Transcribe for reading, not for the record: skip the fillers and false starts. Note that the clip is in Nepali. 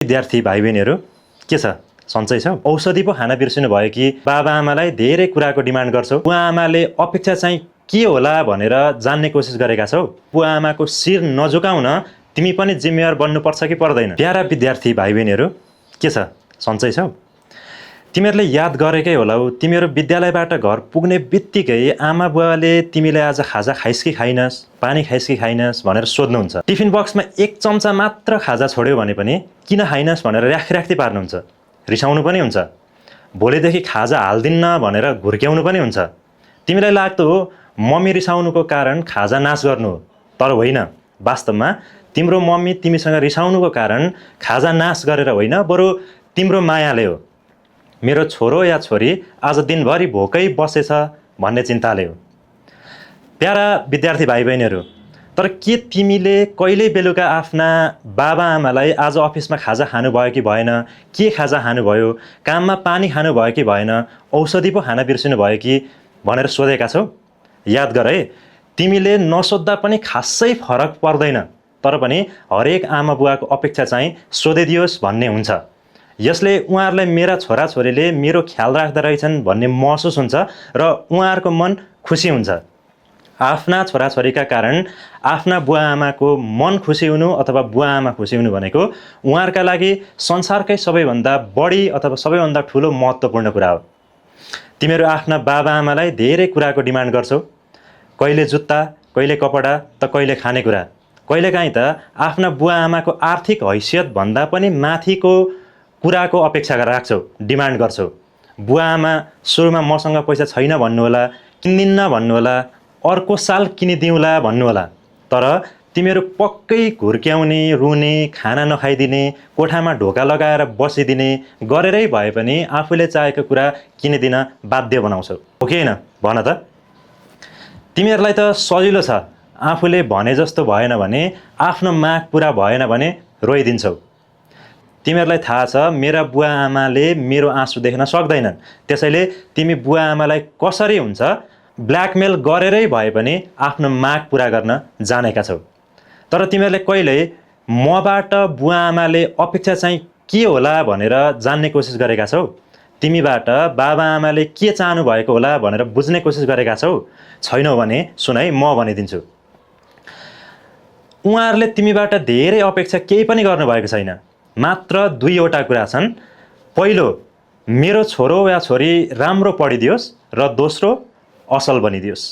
विद्यार्थी भाइ बहिनीहरू के छ सन्चै छ? औषधि पो खान बिर्सिनु भयो कि बाबा आमालाई धेरै कुराको डिमान्ड गर्छौ। बुवा आमाले अपेक्षा चाहिँ के होला भनेर जान्ने कोसिस गरेका छौ। बुवा आमाको शिर नझुकाउन तिमी पनि जिम्मेवार बन्नुपर्छ कि पर्दैन? प्यारा विद्यार्थी भाइ बहिनीहरू के छ सन्चै छौ? तिमीहरूले याद गरेकै होला तिमीहरू विद्यालयबाट घर पुग्ने बित्तिकै आमा बुवाले तिमीले आज खाजा खाइस् कि खाइनस्, पानी खाइस् कि खाइनस् भनेर सोध्नुहुन्छ। टिफिन बक्समा एक चम्चा मात्र खाजा छोड्यो भने पनि किन खाइनस् भनेर राखी पार्नुहुन्छ। रिसाउनु पनि हुन्छ। भोलिदेखि खाजा हाल्दिन्न भनेर घुर्क्याउनु पनि हुन्छ। तिमीलाई लाग्दो हो मम्मी रिसाउनुको कारण खाजा नाश गर्नु हो, तर होइन। वास्तवमा तिम्रो मम्मी तिमीसँग रिसाउनुको कारण खाजा नाश गरेर होइन, बरु तिम्रो मायाले हो। मेरो छोरो या छोरी आज दिनभरि भोकै बसेछ भन्ने चिन्ताले हो। प्यारा विद्यार्थी भाइ बहिनीहरू, तर के तिमीले कहिल्यै बेलुका आफ्ना बाबा आमालाई आज अफिसमा खाजा खानुभयो कि भएन, के खाजा खानुभयो, काममा पानी खानुभयो कि भएन, औषधि पो खान बिर्सिनु भयो कि भनेर सोधेका छौ? याद गर है, तिमीले नसोध्दा पनि खासै फरक पर्दैन, तर पनि हरेक आमा बुवाको अपेक्षा चाहिँ सोधिदियोस् भन्ने हुन्छ। यसले उहाँहरूलाई मेरा छोराछोरीले मेरो ख्याल राख्दा रहेछन् भन्ने महसुस हुन्छ र उहाँहरूको मन खुसी हुन्छ। आफ्ना छोराछोरीका कारण आफ्ना बुवा आमाको मन खुसी हुनु अथवा बुवा आमा खुसी हुनु भनेको उहाँहरूका लागि संसारकै सबैभन्दा बढी अथवा सबैभन्दा ठुलो महत्त्वपूर्ण कुरा हो। तिमीहरू आफ्ना बाबा आमालाई धेरै कुराको डिमान्ड गर्छौ। कहिले जुत्ता, कहिले कपडा, त कहिले खानेकुरा। कहिलेकाहीँ त आफ्ना बुवा आमाको आर्थिक हैसियत भन्दा पनि माथिको कुराको अपेक्षा राख्छौ, डिमान्ड गर्छौ। बुवा आमा सुरुमा मसँग पैसा छैन भन्नुहोला, किन्दिन्न भन्नुहोला, अर्को साल किनिदिउँला भन्नुहोला, तर तिमीहरू पक्कै घुर्क्याउने, रुने, खाना नखाइदिने, कोठामा ढोका लगाएर बसिदिने गरेरै भए पनि आफूले चाहेको कुरा किनिदिन बाध्य बनाउँछौ, हो कि होइन? भन त। तिमीहरूलाई त सजिलो छ, आफूले भने जस्तो भएन भने, आफ्नो माग पुरा भएन भने रोइदिन्छौ। तिमीहरूलाई थाहा छ मेरा बुवा आमाले मेरो आँसु देख्न सक्दैनन्, त्यसैले तिमी बुवा आमालाई कसरी हुन्छ ब्ल्याकमेल गरेरै भए पनि आफ्नो माग पुरा गर्न जानेका छौ। तर तिमीहरूले कहिल्यै मबाट बुवा आमाले अपेक्षा चाहिँ के होला भनेर जान्ने कोसिस गरेका छौ? तिमीबाट बाबा आमाले के चाहनु भएको होला भनेर बुझ्ने कोसिस गरेका छौ? छैनौ भने सुन है, म भनिदिन्छु। उहाँहरूले तिमीबाट धेरै अपेक्षा केही पनि गर्नुभएको छैन। मात्र दुईवटा कुरा छन्। पहिलो, मेरो छोरो या छोरी राम्रो पढिदियोस्, र दोस्रो, असल बनिदियोस्।